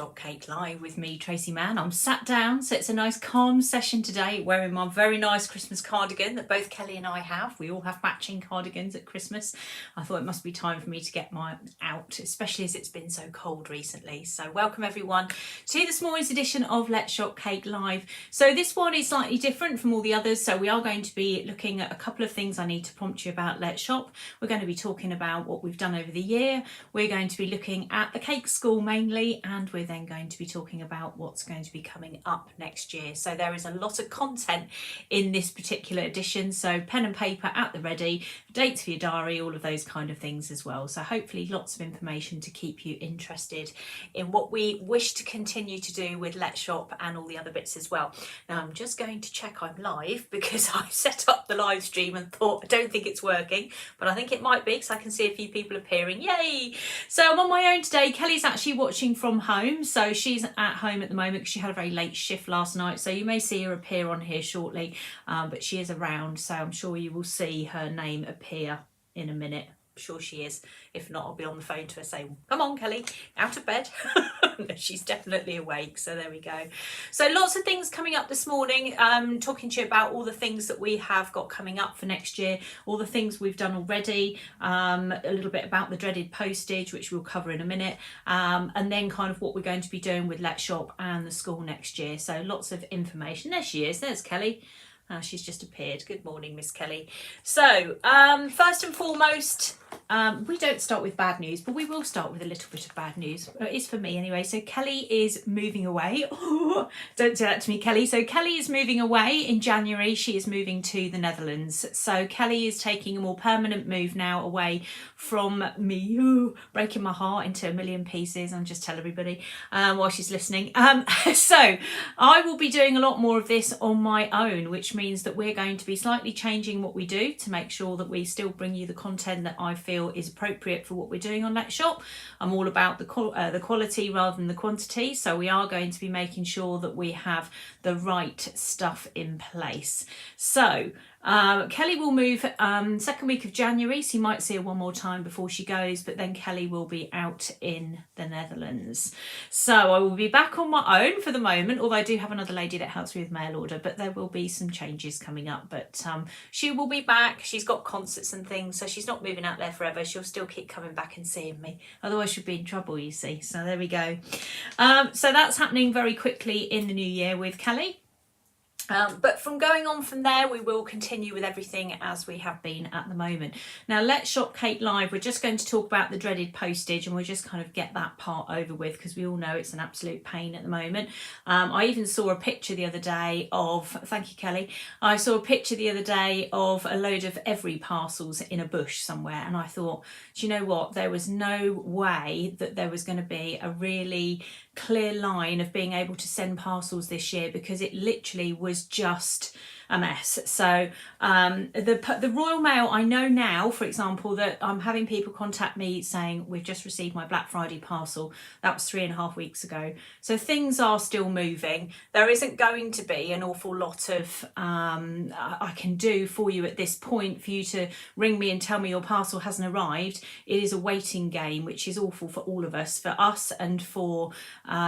Shop Cake Live with me, Tracy Mann. I'm sat down, so it's a nice calm session today, wearing my very nice Christmas cardigan that both Kelly and I have. We all have matching cardigans at Christmas. I thought it must be time for me to get mine out, especially as it's been so cold recently. So welcome everyone to this morning's edition of Let's Shop Cake Live. So this one is slightly different from all the others. So we are going to be looking at a couple of things I need to prompt you about Let's Shop. We're going to be talking about what we've done over the year. We're going to be looking at the cake school mainly, and we're then going to be talking about what's going to be coming up next year. So there is a lot of content in this particular edition, so pen and paper at the ready, dates for your diary, all of those kind of things as well. So hopefully lots of information to keep you interested in what we wish to continue to do with Let's Shop and all the other bits as well. Now I'm just going to check I'm live because I set up the live stream and thought I don't think it's working, but I think it might be because I can see a few people appearing. Yay! So I'm on my own today. Kelly's actually watching from home, so she's at home at the moment because she had a very late shift last night, so you may see her appear on here shortly, but she is around, so I'm sure you will see her name appear in a minute. I'm sure she is. If not, I'll be on the phone to her saying, come on Kelly, out of bed. She's definitely awake, so there we go. So lots of things coming up this morning, talking to you about all the things that we have got coming up for next year, all the things we've done already, a little bit about the dreaded postage, which we'll cover in a minute, and then kind of what we're going to be doing with Let's Shop and the school next year. So lots of information. There she is, there's Kelly. She's just appeared. Good morning, Miss Kelly. So, first and foremost, we don't start with bad news, but we will start with a little bit of bad news. It is for me anyway. So Kelly is moving away. Oh, don't do that to me, Kelly. So Kelly is moving away in January. She is moving to the Netherlands. So Kelly is taking a more permanent move now away from me. Ooh, breaking my heart into a million pieces. I'm just telling everybody while she's listening. So I will be doing a lot more of this on my own, which means that we're going to be slightly changing what we do to make sure that we still bring you the content that I feel is appropriate for what we're doing on Let's Shop. I'm all about the quality rather than the quantity, so we are going to be making sure that we have the right stuff in place. So Kelly will move second week of January, so you might see her one more time before she goes, but then Kelly will be out in the Netherlands. So I will be back on my own for the moment, although I do have another lady that helps me with mail order, but there will be some changes coming up. But she will be back. She's got concerts and things, so she's not moving out there forever. She'll still keep coming back and seeing me, otherwise she'll be in trouble, you see. So there we go. So that's happening very quickly in the new year with Kelly. But from going on from there, we will continue with everything as we have been at the moment. Now, Let's Shop Cake Live, we're just going to talk about the dreaded postage, and we'll just kind of get that part over with because we all know it's an absolute pain at the moment. I even saw a picture the other day of, thank you Kelly, I saw a picture the other day of a load of Every parcels in a bush somewhere, and I thought, do you know what, there was no way that there was going to be a really clear line of being able to send parcels this year, because it literally was just a mess. So the Royal Mail, I know now, for example, that I'm having people contact me saying we've just received my Black Friday parcel. That was 3.5 weeks ago. So things are still moving. There isn't going to be an awful lot of I can do for you at this point for you to ring me and tell me your parcel hasn't arrived. It is a waiting game, which is awful for all of us, for us and for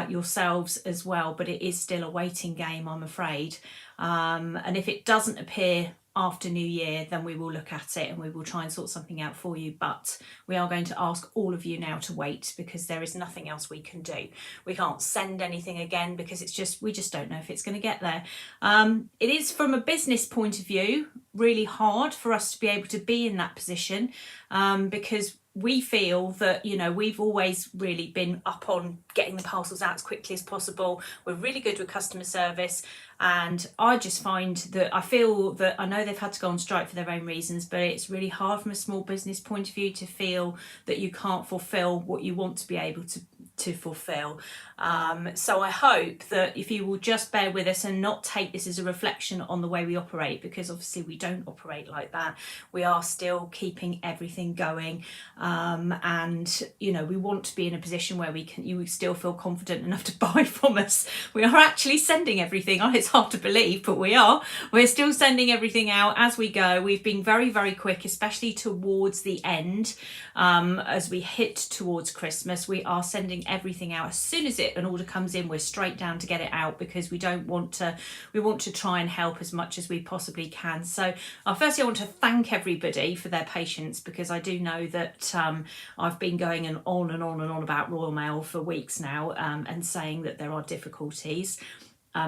yourselves as well, but it is still a waiting game, I'm afraid. And if it doesn't appear after New Year, then we will look at it and we will try and sort something out for you. But we are going to ask all of you now to wait, because there is nothing else we can do. We can't send anything again because we just don't know if it's going to get there. It is, from a business point of view, really hard for us to be able to be in that position, because we feel that, you know, we've always really been up on getting the parcels out as quickly as possible. We're really good with customer service, and I just find that I feel that, I know they've had to go on strike for their own reasons, but it's really hard from a small business point of view to feel that you can't fulfill what you want to be able to fulfill. So I hope that if you will just bear with us and not take this as a reflection on the way we operate, because obviously we don't operate like that. We are still keeping everything going, and you know, we want to be in a position where you still feel confident enough to buy from us. We are actually sending everything. It's hard to believe, but we're still sending everything out as we go. We've been very, very quick, especially towards the end. As we hit towards Christmas, we are sending getting everything out. As soon as an order comes in, we're straight down to get it out, because we want to try and help as much as we possibly can. So firstly, I want to thank everybody for their patience, because I do know that I've been going on and on about Royal Mail for weeks now, and saying that there are difficulties.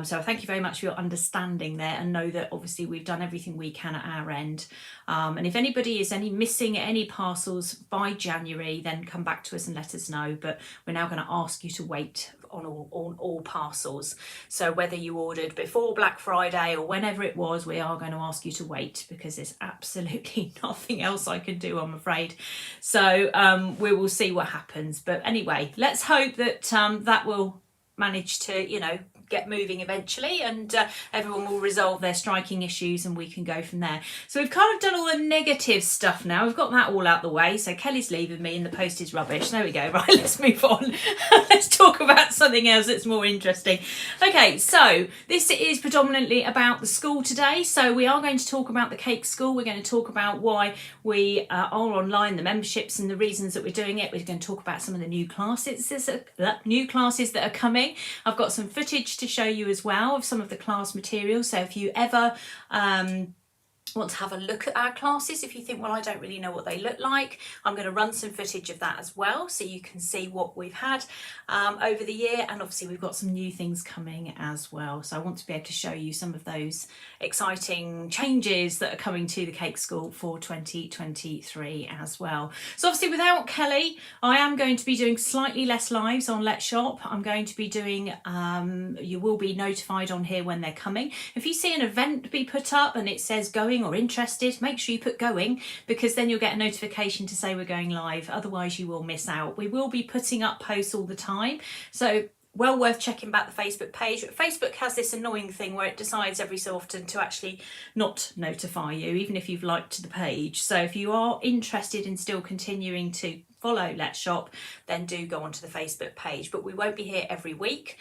So thank you very much for your understanding there, and know that obviously we've done everything we can at our end. And if anybody is missing any parcels by January, then come back to us and let us know. But we're now going to ask you to wait on all parcels. So whether you ordered before Black Friday or whenever it was, we are going to ask you to wait, because there's absolutely nothing else I can do, I'm afraid. So we will see what happens. But anyway, let's hope that that will manage to, get moving eventually, and everyone will resolve their striking issues, and we can go from there. So we've kind of done all the negative stuff now. We've got that all out the way. So Kelly's leaving me and the post is rubbish. There we go. Right, let's move on. Let's talk about something else that's more interesting. Okay, so this is predominantly about the school today. So we are going to talk about the Cake School. We're going to talk about why we are online, the memberships, and the reasons that we're doing it. We're going to talk about some of the new classes that are coming. I've got some footage to show you as well of some of the class material. So if you ever want to have a look at our classes, if you think, well, I don't really know what they look like, I'm going to run some footage of that as well, so you can see what we've had over the year. And obviously we've got some new things coming as well, so I want to be able to show you some of those exciting changes that are coming to the Cake School for 2023 as well. So obviously without Kelly, I am going to be doing slightly less lives on Let's Shop. I'm going to be doing, you will be notified on here when they're coming. If you see an event be put up and it says going or interested, make sure you put going, because then you'll get a notification to say we're going live. Otherwise you will miss out. We will be putting up posts all the time, so well worth checking back the Facebook page. But Facebook has this annoying thing where it decides every so often to actually not notify you, even if you've liked the page. So if you are interested in still continuing to follow Let's Shop, then do go onto the Facebook page. But we won't be here every week.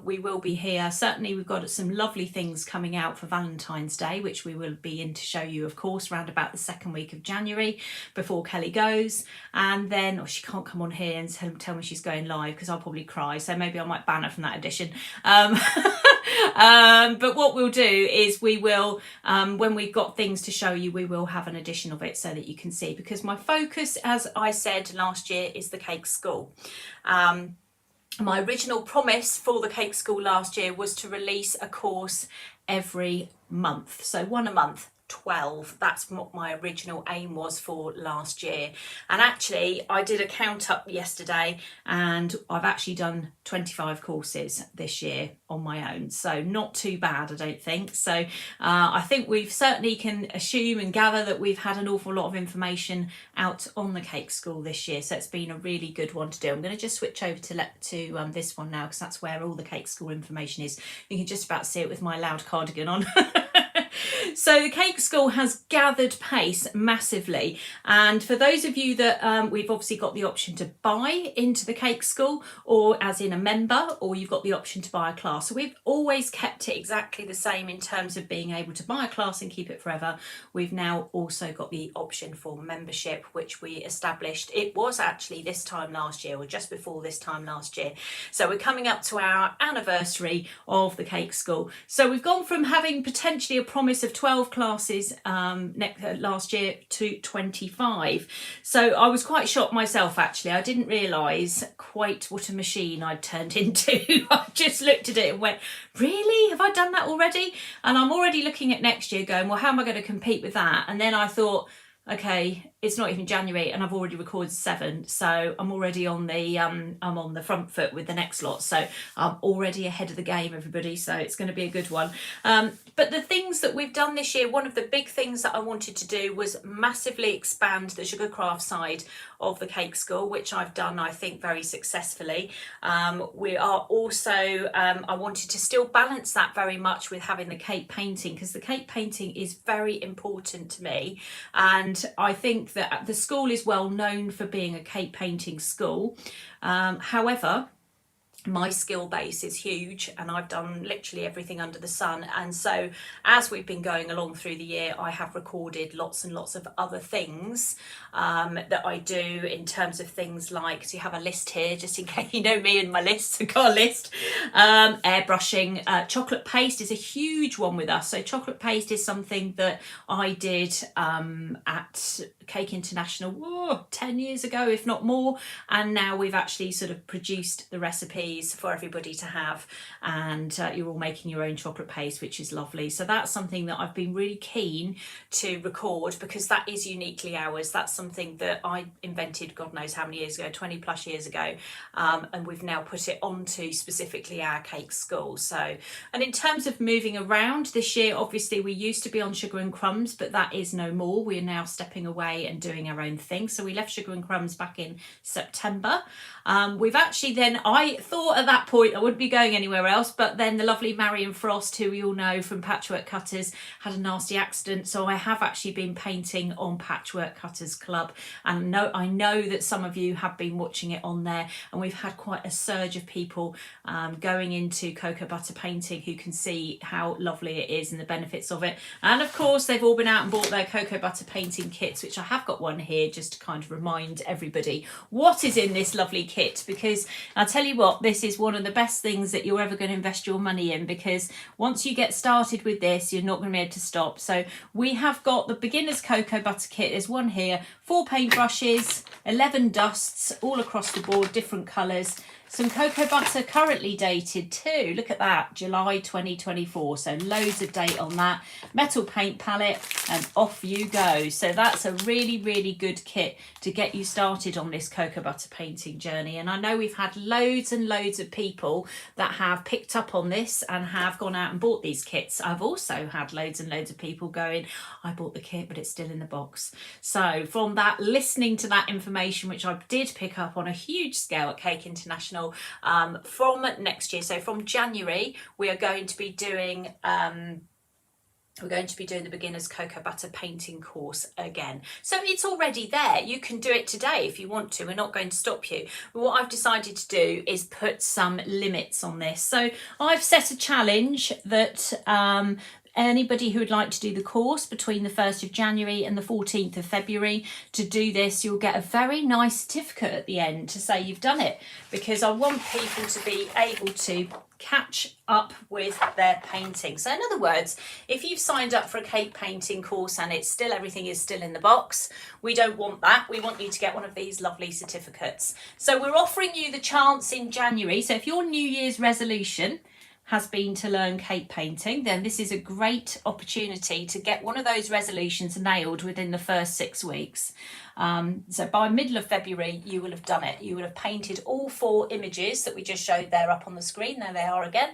We will be here, certainly we've got some lovely things coming out for Valentine's Day, which we will be in to show you, of course, around about the second week of January, before Kelly goes. And then, she can't come on here and tell me she's going live, because I'll probably cry, so maybe I might ban her from that edition. But what we'll do is we will, when we've got things to show you, we will have an edition of it so that you can see, because my focus, as I said last year, is the Cake School. My original promise for the Cake School last year was to release a course every month, so one a month. 12. That's what my original aim was for last year. And actually I did a count up yesterday, and I've actually done 25 courses this year on my own, so not too bad, I don't think. So I think we've certainly can assume and gather that we've had an awful lot of information out on the Cake School this year, so it's been a really good one to do. I'm going to just switch over to this one now, because that's where all the Cake School information is. You can just about see it with my loud cardigan on. So the Cake School has gathered pace massively, and for those of you that we've obviously got the option to buy into the Cake School, or as in a member, or you've got the option to buy a class. So we've always kept it exactly the same in terms of being able to buy a class and keep it forever. We've now also got the option for membership, which we established, it was actually this time last year, or just before this time last year. So we're coming up to our anniversary of the Cake School. So we've gone from having potentially a promise of 12 classes last year to 25. So I was quite shocked myself, actually. I didn't realise quite what a machine I'd turned into. I just looked at it and went, really? Have I done that already? And I'm already looking at next year going, well, how am I going to compete with that? And then I thought, okay, it's not even January and I've already recorded 7, so I'm already on the I'm on the front foot with the next lot, so I'm already ahead of the game, everybody, so it's going to be a good one. But the things that we've done this year, one of the big things that I wanted to do was massively expand the Sugarcraft side of the Cake School, which I've done, I think, very successfully. We are also, I wanted to still balance that very much with having the cake painting, because the cake painting is very important to me, and I think that the school is well known for being a cake painting school. However, my skill base is huge, and I've done literally everything under the sun. And so as we've been going along through the year, I have recorded lots and lots of other things that I do, in terms of things like, so you have a list here just in case you know me and my lists. I've got a list. Airbrushing, chocolate paste is a huge one with us. So chocolate paste is something that I did at Cake International 10 years ago, if not more, and now we've actually sort of produced the recipes for everybody to have, and you're all making your own chocolate paste, which is lovely. So that's something that I've been really keen to record, because that is uniquely ours. That's something that I invented God knows how many years ago, 20 plus years ago, and we've now put it onto specifically our cake school. So, and in terms of moving around this year, obviously we used to be on Sugar and Crumbs, but that is no more. We are now stepping away and doing our own thing. So we left Sugar and Crumbs back in September. We've actually then, I thought at that point I wouldn't be going anywhere else, but then the lovely Marion Frost, who we all know from Patchwork Cutters, had a nasty accident. So I have actually been painting on Patchwork Cutters Club, and I know that some of you have been watching it on there, and we've had quite a surge of people going into cocoa butter painting who can see how lovely it is and the benefits of it. And of course they've all been out and bought their cocoa butter painting kits, which I have got one here just to kind of remind everybody what is in this lovely kit, because I'll tell you what, this is one of the best things that you're ever going to invest your money in, because once you get started with this, you're not going to be able to stop. So we have got the beginner's cocoa butter kit. There's one here, 4 paintbrushes, 11 dusts all across the board, different colours. Some cocoa butter currently dated too. Look at that, July 2024. So loads of date on that. Metal paint palette, and off you go. So that's a really, really good kit to get you started on this cocoa butter painting journey. And I know we've had loads and loads of people that have picked up on this and have gone out and bought these kits. I've also had loads and loads of people going, I bought the kit, but it's still in the box. So from that, listening to that information, which I did pick up on a huge scale at Cake International, from next year, so from January, we are going to be doing the beginner's cocoa butter painting course again. So it's already there. You can do it today if you want to. We're not going to stop you. But what I've decided to do is put some limits on this. So I've set a challenge that anybody who would like to do the course between the 1st of January and the 14th of February, to do this, you'll get a very nice certificate at the end to say you've done it, because I want people to be able to catch up with their painting. So in other words, if you've signed up for a cake painting course and it's still, everything is still in the box, we don't want that. We want you to get one of these lovely certificates. So we're offering you the chance in January. So if your New Year's resolution has been to learn cake painting, then this is a great opportunity to get one of those resolutions nailed within the first 6 weeks. So by middle of February, you will have done it. You will have painted all 4 images that we just showed there up on the screen. There they are again.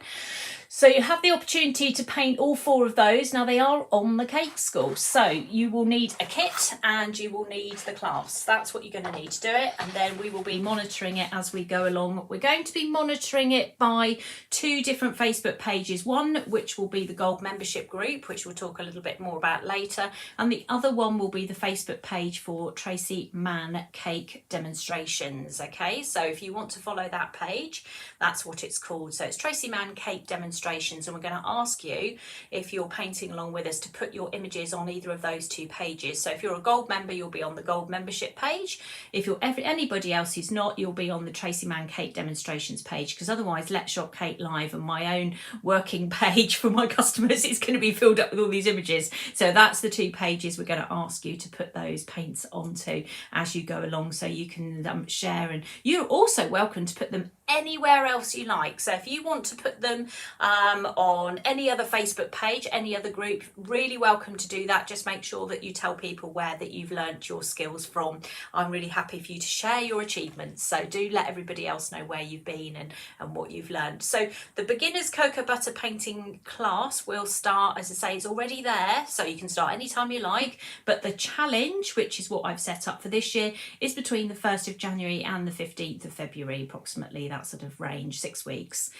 So you have the opportunity to paint all 4 of those. Now they are on the cake school. So you will need a kit and you will need the class. That's what you're going to need to do it. And then we will be monitoring it as we go along. We're going to be monitoring it by 2 different Facebook pages. One, which will be the Gold membership group, which we'll talk a little bit more about later. And the other one will be the Facebook page for Tracy Mann Cake Demonstrations. Okay, so if you want to follow that page, that's what it's called. So it's Tracy Mann Cake Demonstrations, and we're going to ask you, if you're painting along with us, to put your images on either of those 2 pages. So if you're a Gold member, you'll be on the Gold membership page. If you're anybody else who's not, you'll be on the Tracy Mann Cake Demonstrations page, because otherwise Let's Shop Cake Live and my own working page for my customers is going to be filled up with all these images. So that's the 2 pages we're going to ask you to put those paints onto as you go along, so you can share. And you're also welcome to put them anywhere else you like. So if you want to put them on any other Facebook page, any other group, really welcome to do that. Just make sure that you tell people where that you've learnt your skills from. I'm really happy for you to share your achievements, so do let everybody else know where you've been and what you've learned. So the beginner's cocoa butter painting class will start, as I say, it's already there, so you can start anytime you like, but the challenge, which is what I've set up for this year, is between the 1st of January and the 15th of February, approximately that sort of range, 6 weeks.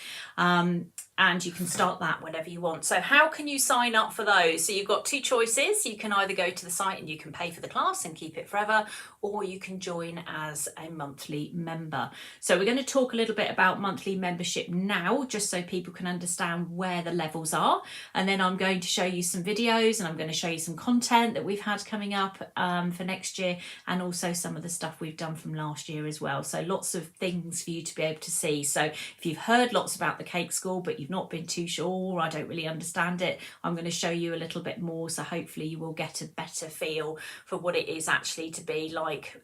and you can start that whenever you want. So how can you sign up for those? So you've got two choices. You can either go to the site and you can pay for the class and keep it forever, or you can join as a monthly member. So we're going to talk a little bit about monthly membership now, just so people can understand where the levels are. And then I'm going to show you some videos, and I'm going to show you some content that we've had coming up for next year, and also some of the stuff we've done from last year as well. So lots of things for you to be able to see. So if you've heard lots about the Cake School, but you've not been too sure, I don't really understand it, I'm going to show you a little bit more, so hopefully you will get a better feel for what it is actually to be like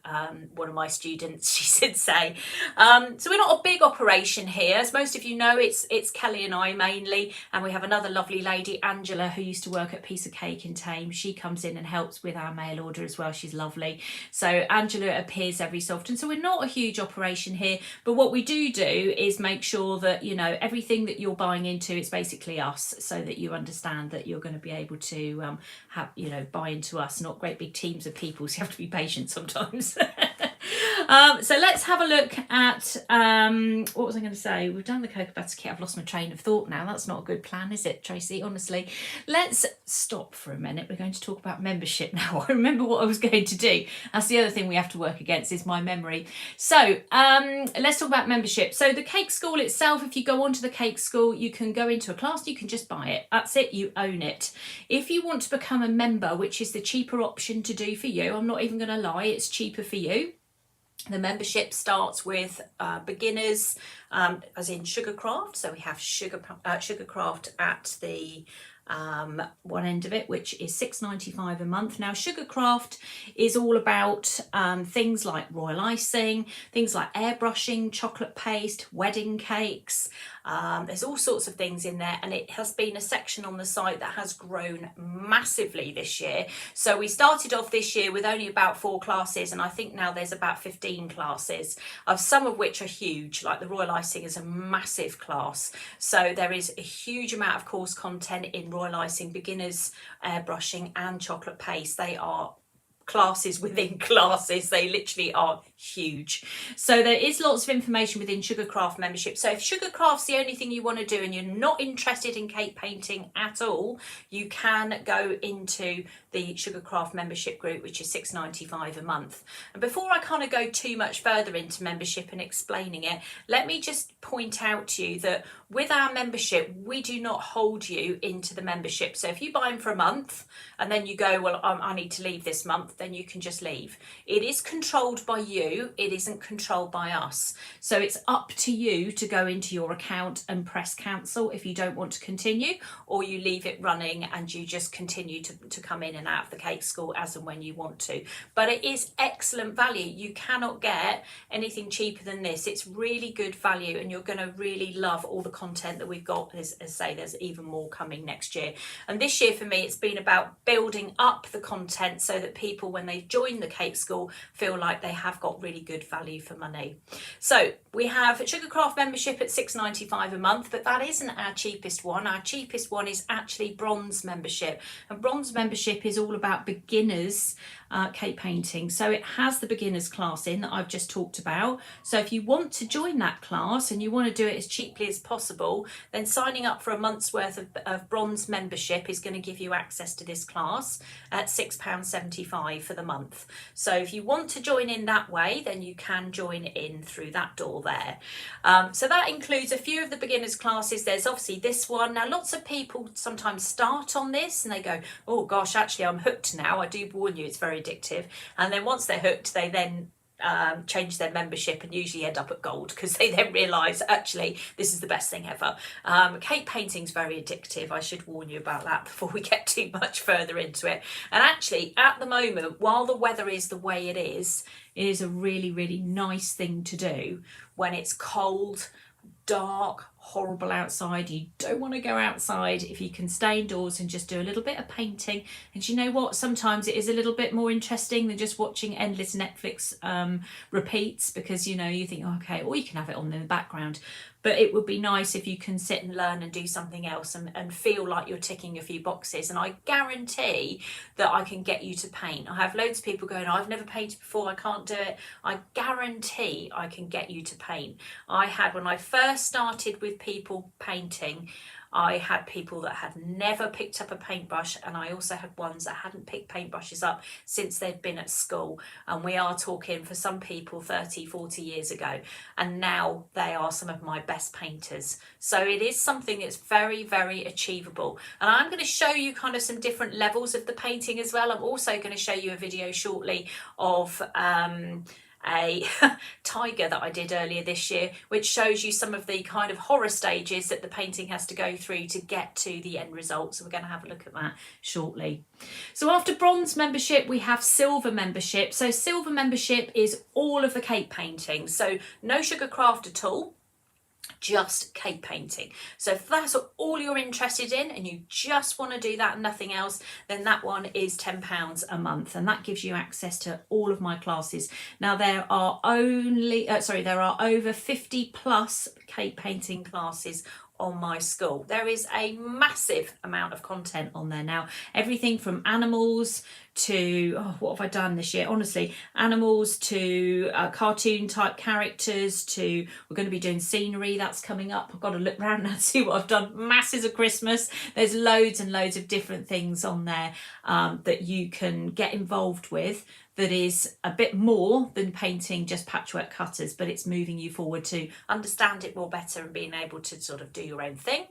one of my students, she did say. So we're not a big operation here. As most of you know, it's Kelly and I mainly, and we have another lovely lady, Angela, who used to work at Piece of Cake in Tame. She comes in and helps with our mail order as well. She's lovely. So Angela appears every so often. So we're not a huge operation here, but what we do is make sure that, you know, everything that you're buying into, it's basically us, so that you understand that you're going to be able to have, you know, buy into us, not great big teams of people, so you have to be patient sometimes. So let's have a look at, what was I going to say? We've done the cocoa butter kit. I've lost my train of thought now. That's not a good plan, is it, Tracy? Honestly, let's stop for a minute. We're going to talk about membership now. I remember what I was going to do. That's the other thing we have to work against, is my memory. So let's talk about membership. So the Cake School itself, if you go onto the Cake School, you can go into a class, you can just buy it. That's it, you own it. If you want to become a member, which is the cheaper option to do for you, I'm not even going to lie, it's cheaper for you. The membership starts with beginners, as in Sugarcraft. So we have Sugarcraft at the one end of it, which is £6.95 a month. Now Sugarcraft is all about things like royal icing, things like airbrushing, chocolate paste, wedding cakes. There's all sorts of things in there, and it has been a section on the site that has grown massively this year. So we started off this year with only about 4 classes, and I think now there's about 15 classes, of some of which are huge, like the royal icing is a massive class. So there is a huge amount of course content in royal icing, beginners, airbrushing and chocolate paste. They are classes within classes. They literally are huge. So there is lots of information within Sugarcraft membership. So if Sugarcraft's the only thing you want to do and you're not interested in cake painting at all, you can go into the Sugarcraft membership group, which is £6.95 a month. And before I kind of go too much further into membership and explaining it, let me just point out to you that with our membership, we do not hold you into the membership. So if you buy them for a month and then you go, well, I need to leave this month, then you can just leave. It is controlled by you. It isn't controlled by us. So it's up to you to go into your account and press cancel if you don't want to continue, or you leave it running and you just continue to come in and out of the Cake School as and when you want to. But it is excellent value. You cannot get anything cheaper than this. It's really good value, and you're going to really love all the content that we've got. As I say, there's even more coming next year. And this year for me, it's been about building up the content so that people, when they join the Cake School, feel like they have got really good value for money. So we have Sugarcraft membership at £6.95 a month, but that isn't our cheapest one. Our cheapest one is actually Bronze membership, and Bronze membership is all about beginners cake painting. So it has the beginners class in that I've just talked about. So if you want to join that class and you want to do it as cheaply as possible, then signing up for a month's worth of Bronze membership is going to give you access to this class at £6.75 for the month. So if you want to join in that way, then you can join in through that door there. So that includes a few of the beginners classes. There's obviously this one. Now lots of people sometimes start on this and they go, oh gosh, actually I'm hooked now. I do warn you, it's very addictive. And then once they're hooked, they then change their membership and usually end up at gold, because they then realise actually this is the best thing ever. Cake painting's very addictive. I should warn you about that before we get too much further into it. And actually at the moment, while the weather is the way it is a really, really nice thing to do when it's cold, dark, horrible outside. You don't want to go outside. If you can stay indoors and just do a little bit of painting, and you know what, sometimes it is a little bit more interesting than just watching endless Netflix repeats, because you know, you think, oh, okay, or you can have it on in the background. But it would be nice if you can sit and learn and do something else and feel like you're ticking a few boxes. And I guarantee that I can get you to paint. I have loads of people going, I've never painted before, I can't do it. I guarantee I can get you to paint. I had, when I first started with people painting, I had people that had never picked up a paintbrush, and I also had ones that hadn't picked paintbrushes up since they'd been at school. And we are talking, for some people, 30, 40 years ago. And now they are some of my best painters. So it is something that's very, very achievable. And I'm going to show you kind of some different levels of the painting as well. I'm also going to show you a video shortly of a tiger that I did earlier this year, which shows you some of the kind of horror stages that the painting has to go through to get to the end result. So we're going to have a look at that shortly. So after bronze membership, we have silver membership. So silver membership is all of the cake painting. So no Sugarcraft at all, just cake painting. So if that's all you're interested in and you just want to do that and nothing else, then that one is £10 a month, and that gives you access to all of my classes. Now there are over 50 plus cake painting classes on my school. There is a massive amount of content on there now, everything from animals to what have I done this year, honestly, animals to cartoon type characters to, we're going to be doing scenery, that's coming up. I've got to look around and see what I've done. Masses of Christmas. There's loads and loads of different things on there that you can get involved with, that is a bit more than painting just patchwork cutters, but it's moving you forward to understand it more better and being able to sort of do your own thing.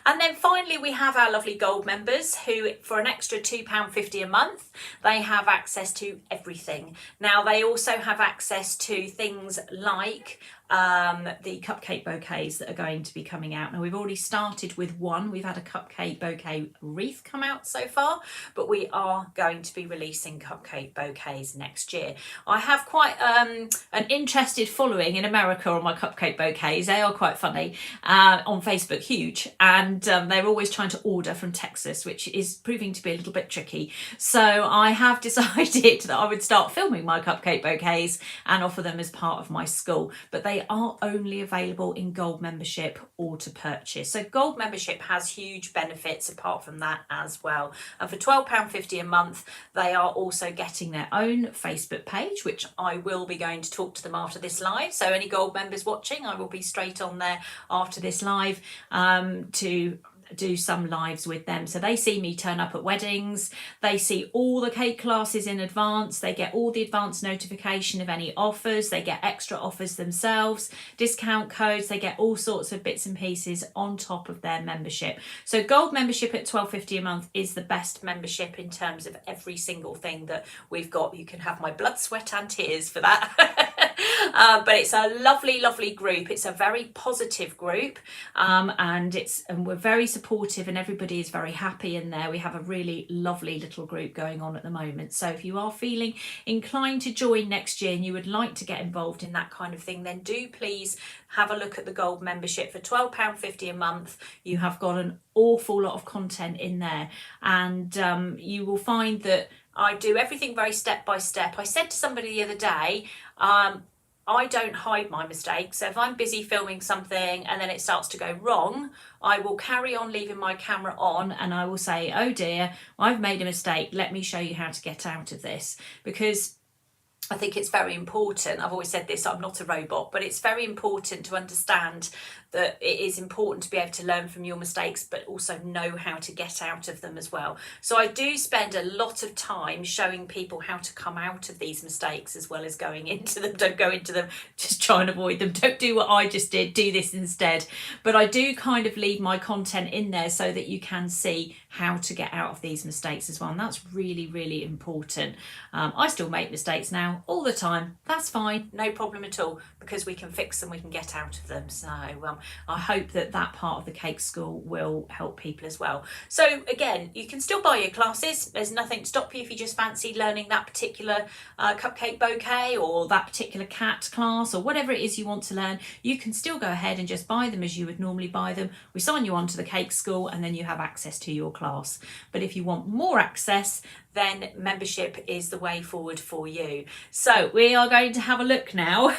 And then finally we have our lovely gold members, who for an extra £2.50 a month, they have access to everything. Now they also have access to things like the cupcake bouquets that are going to be coming out. Now we've already started with one. We've had a cupcake bouquet wreath come out so far, but we are going to be releasing cupcake bouquets next year. I have quite an interested following in America on my cupcake bouquets. They are quite funny on Facebook, huge, and they're always trying to order from Texas, which is proving to be a little bit tricky. So I have decided that I would start filming my cupcake bouquets and offer them as part of my school, but they are only available in gold membership or to purchase. So gold membership has huge benefits apart from that as well. And for £12.50 a month, they are also getting their own Facebook page, which I will be going to talk to them after this live. So any gold members watching, I will be straight on there after this live to do some lives with them. So they see me turn up at weddings, they see all the cake classes in advance, they get all the advance notification of any offers, they get extra offers themselves, discount codes, they get all sorts of bits and pieces on top of their membership. So gold membership at £12.50 a month is the best membership in terms of every single thing that we've got. You can have my blood, sweat and tears for that. But it's a lovely, lovely group. It's a very positive group, and we're very supportive, and everybody is very happy in there. We have a really lovely little group going on at the moment. So if you are feeling inclined to join next year and you would like to get involved in that kind of thing, then do please have a look at the gold membership. For £12.50 a month, you have got an awful lot of content in there, and you will find that I do everything very step by step. I said to somebody the other day, I don't hide my mistakes. So if I'm busy filming something and then it starts to go wrong, I will carry on leaving my camera on and I will say, oh dear, I've made a mistake. Let me show you how to get out of this. Because I think it's very important. I've always said this, I'm not a robot, but it's very important to understand that it is important to be able to learn from your mistakes, but also know how to get out of them as well. So I do spend a lot of time showing people how to come out of these mistakes as well as going into them. Don't go into them, just try and avoid them. Don't do what I just did, do this instead. But I do kind of leave my content in there so that you can see how to get out of these mistakes as well. And that's really, really important. I still make mistakes now all the time. That's fine, no problem at all, because we can fix them, we can get out of them. So I hope that that part of the cake school will help people as well. So again, you can still buy your classes. There's nothing to stop you if you just fancy learning that particular cupcake bouquet or that particular cat class or whatever it is you want to learn. You can still go ahead and just buy them as you would normally buy them. We sign you on to the cake school and then you have access to your class. But if you want more access, then membership is the way forward for you. So we are going to have a look now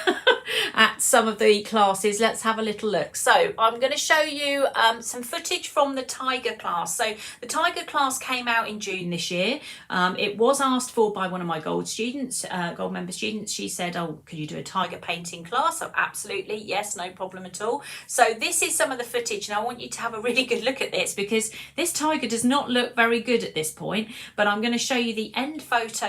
at some of the classes. Let's have a little look. So I'm going to show you some footage from the Tiger class. So the Tiger class came out in June this year. It was asked for by one of my gold students, gold member students. She said, oh, could you do a tiger painting class? So absolutely, yes, no problem at all. So this is some of the footage, and I want you to have a really good look at this, because this tiger does not look very good at this point, but I'm going to show you the end photo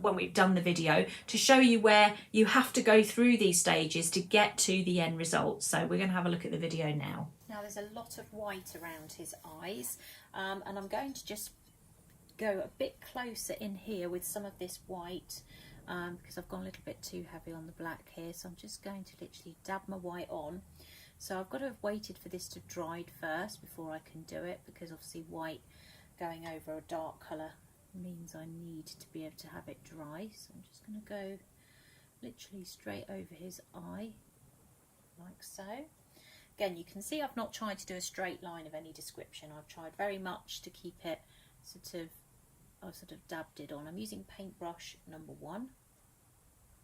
when we've done the video to show you where you have to go through these stages to get to the end result. So we're going to have a look at the video now. Now there's a lot of white around his eyes, and I'm going to just go a bit closer in here with some of this white, because I've gone a little bit too heavy on the black here, so I'm just going to literally dab my white on. So I've got to have waited for this to dry first before I can do it, because obviously white going over a dark colour means I need to be able to have it dry. So I'm just going to go literally straight over his eye, like so. Again, you can see I've not tried to do a straight line of any description. I've tried very much to keep it I've sort of dabbed it on. I'm using paintbrush number 1.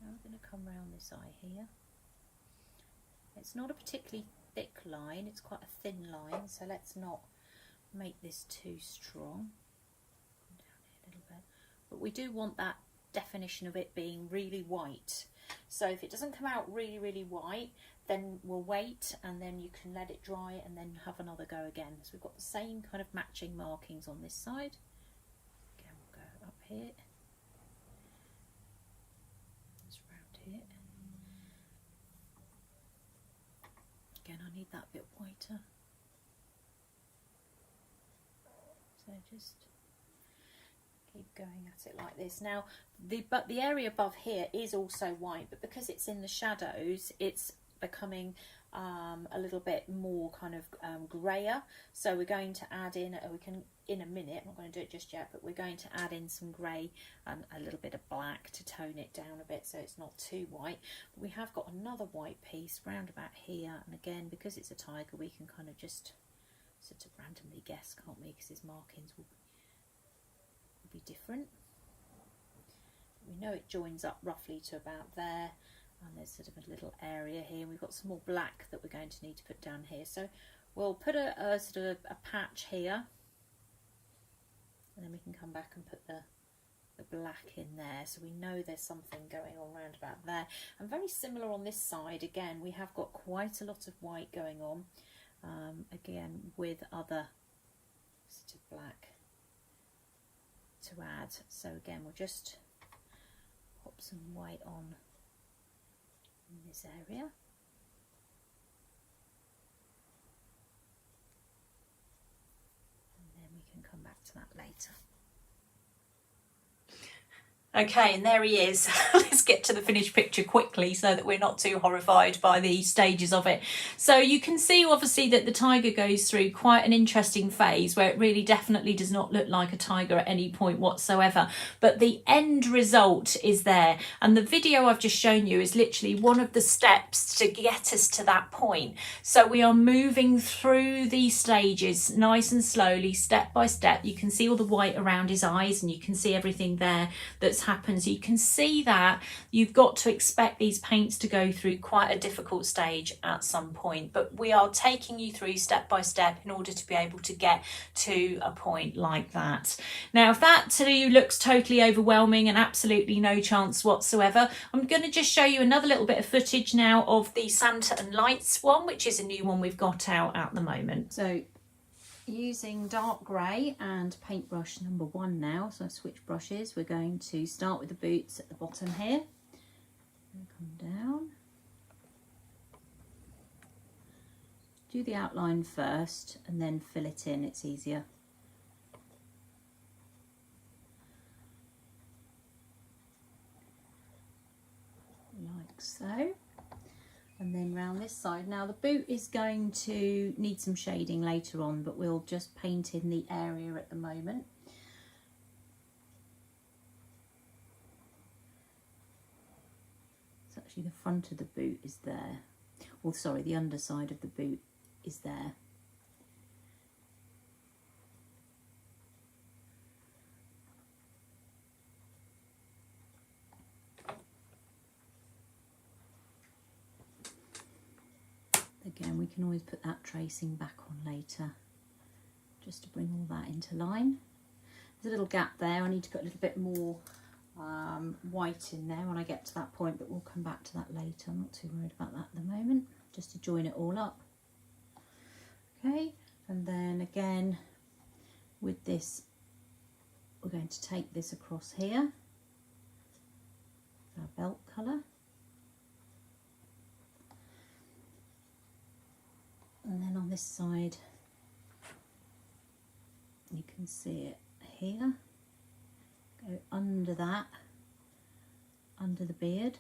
Now I'm going to come round this eye here. It's not a particularly thick line, it's quite a thin line, so let's not make this too strong. Come down here a little bit. But we do want that definition of it being really white. So if it doesn't come out really, really white, then we'll wait, and then you can let it dry and then have another go again. So we've got the same kind of matching markings on this side. Again, we'll go up here. Just round here. Again, I need that bit whiter. So just keep going at it like this. Now, the area above here is also white, but because it's in the shadows, it's becoming a little bit more kind of grayer. So we're going to add in, we can in a minute, I'm not going to do it just yet, but we're going to add in some grey and a little bit of black to tone it down a bit so it's not too white. But we have got another white piece round about here, and again, because it's a tiger, we can kind of just sort of randomly guess, can't we, because his markings will be different. We know it joins up roughly to about there, and there's sort of a little area here. We've got some more black that we're going to need to put down here, so we'll put a sort of a patch here, and then we can come back and put the black in there, so we know there's something going on round about there. And very similar on this side, again, we have got quite a lot of white going on, again with other sort of black to add. So again, we'll just pop some white on in this area. And then we can come back to that later. Okay, and there he is. Let's get to the finished picture quickly so that we're not too horrified by the stages of it. So you can see obviously that the tiger goes through quite an interesting phase where it really definitely does not look like a tiger at any point whatsoever. But the end result is there. And the video I've just shown you is literally one of the steps to get us to that point. So we are moving through these stages nice and slowly, step by step. You can see all the white around his eyes, and you can see everything there that's happens. You can see that you've got to expect these paints to go through quite a difficult stage at some point, but we are taking you through step by step in order to be able to get to a point like that. Now, if that to you looks totally overwhelming and absolutely no chance whatsoever, I'm going to just show you another little bit of footage now of the Santa and Lights one, which is a new one we've got out at the moment. So using dark grey and paintbrush number 1 now, so I switch brushes. We're going to start with the boots at the bottom here. Come down. Do the outline first and then fill it in, it's easier. Like so. And then round this side. Now the boot is going to need some shading later on, but we'll just paint in the area at the moment. So actually the front of the boot is there. Or sorry, the underside of the boot is there. again, we can always put that tracing back on later, just to bring all that into line. There's a little gap there. I need to put a little bit more white in there when I get to that point, but we'll come back to that later. I'm not too worried about that at the moment, just to join it all up. Okay, and then again with this, we're going to take this across here, our belt colour. And then on this side, you can see it here, go under that, under the beard.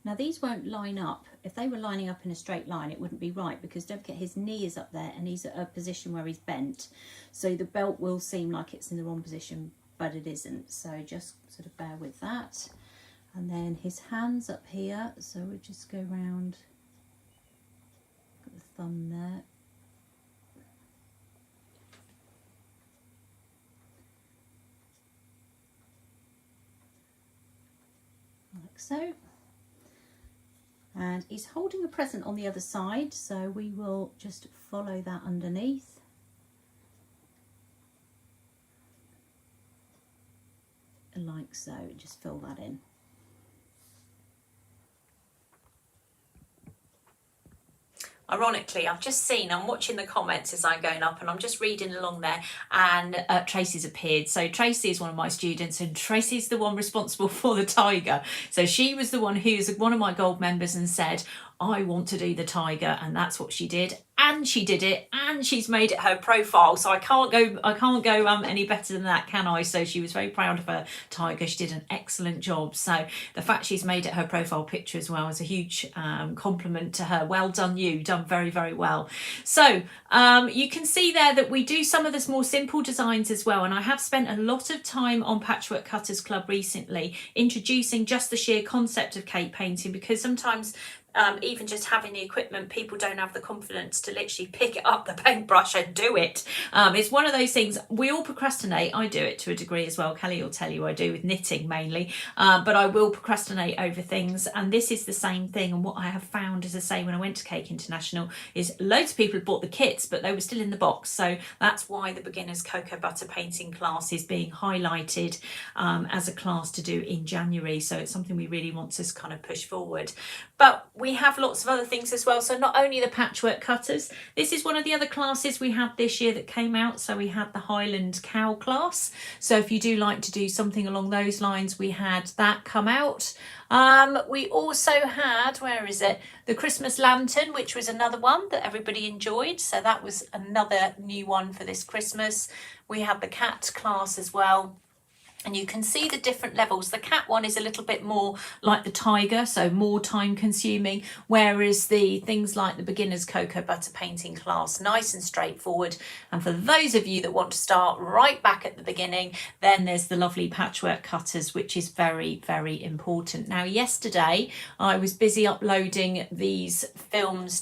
Now these won't line up. If they were lining up in a straight line, it wouldn't be right, because don't forget his knee is up there and he's at a position where he's bent. So the belt will seem like it's in the wrong position, but it isn't. So just sort of bear with that. And then his hands up here, so we'll just go round, got the thumb there. Like so. And he's holding a present on the other side, so we will just follow that underneath. Like so, just fill that in. Ironically, I've just seen, I'm watching the comments as I'm going up and I'm just reading along there, and Tracy's appeared. So Tracy is one of my students, and Tracy's the one responsible for the tiger. So she was the one who's one of my gold members and said, I want to do the tiger, and that's what she did. And she did it, and she's made it her profile. So I can't go any better than that, can I? So she was very proud of her tiger. She did an excellent job. So the fact she's made it her profile picture as well is a huge compliment to her. Well done, you done very, very well. So you can see there that we do some of the more simple designs as well. And I have spent a lot of time on Patchwork Cutters Club recently introducing just the sheer concept of cake painting, because sometimes even just having the equipment, people don't have the confidence to literally pick it up, the paintbrush, and do it. It's one of those things, we all procrastinate. I do it to a degree as well. Kelly will tell you I do, with knitting mainly, but I will procrastinate over things, and this is the same thing. And what I have found, as I say, when I went to Cake International, is loads of people had bought the kits, but they were still in the box. So that's why the beginner's cocoa butter painting class is being highlighted as a class to do in January. So it's something we really want to kind of push forward. But we have lots of other things as well. So not only the patchwork cutters, this is one of the other classes we had this year that came out. So we had the Highland Cow class. So if you do like to do something along those lines, we had that come out. We also had, where is it? The Christmas Lantern, which was another one that everybody enjoyed. So that was another new one for this Christmas. We had the cat class as well. And you can see the different levels. The cat one is a little bit more like the tiger, so more time consuming, whereas the things like the beginner's cocoa butter painting class, nice and straightforward. And for those of you that want to start right back at the beginning, then there's the lovely patchwork cutters, which is very, very important. Now, yesterday I was busy uploading these films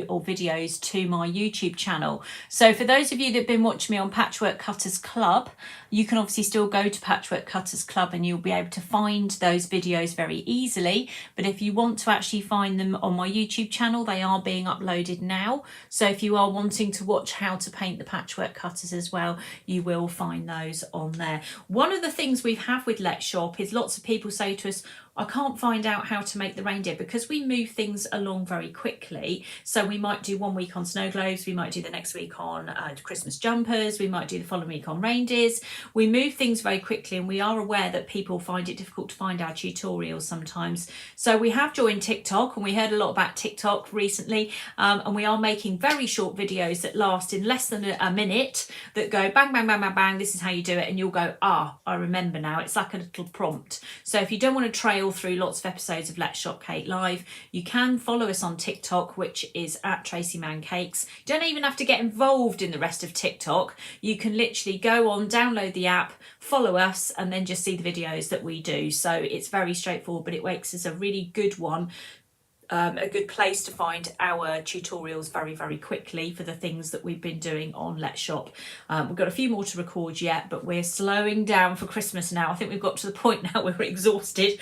or videos to my YouTube channel. So for those of you that have been watching me on Patchwork Cutters Club, you can obviously still go to Patchwork Cutters Club and you'll be able to find those videos very easily. But if you want to actually find them on my YouTube channel, they are being uploaded now. So if you are wanting to watch how to paint the patchwork cutters as well, you will find those on there. One of the things we have with Let's Shop is lots of people say to us, I can't find out how to make the reindeer, because we move things along very quickly. So we might do 1 week on snow globes, we might do the next week on Christmas jumpers, we might do the following week on reindeers. We move things very quickly, and we are aware that people find it difficult to find our tutorials sometimes. So we have joined TikTok, and we heard a lot about TikTok recently, and we are making very short videos that last in less than a minute, that go bang, bang, bang, bang, bang, this is how you do it, and you'll go, ah, I remember now. It's like a little prompt. So if you don't want to trail through lots of episodes of Let's Shop Cake Live, you can follow us on TikTok, which is at Tracy Mann Cakes. You don't even have to get involved in the rest of TikTok. You can literally go on, download the app, follow us, and then just see the videos that we do. So it's very straightforward, but it makes us a really good one a good place to find our tutorials very, very quickly for the things that we've been doing on Let's Shop. We've got a few more to record yet, but we're slowing down for Christmas now. I think we've got to the point now where we're exhausted.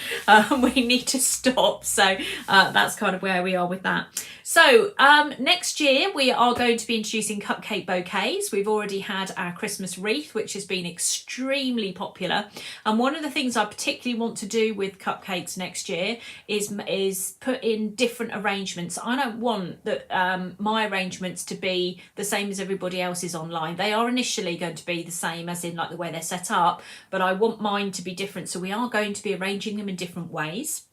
We need to stop. So that's kind of where we are with that. So next year we are going to be introducing cupcake bouquets. We've already had our Christmas wreath, which has been extremely popular. And one of the things I particularly want to do with cupcakes next year is put in different arrangements. I don't want that my arrangements to be the same as everybody else's online. They are initially going to be the same as in like the way they're set up, but I want mine to be different. So we are going to be arranging them in different ways.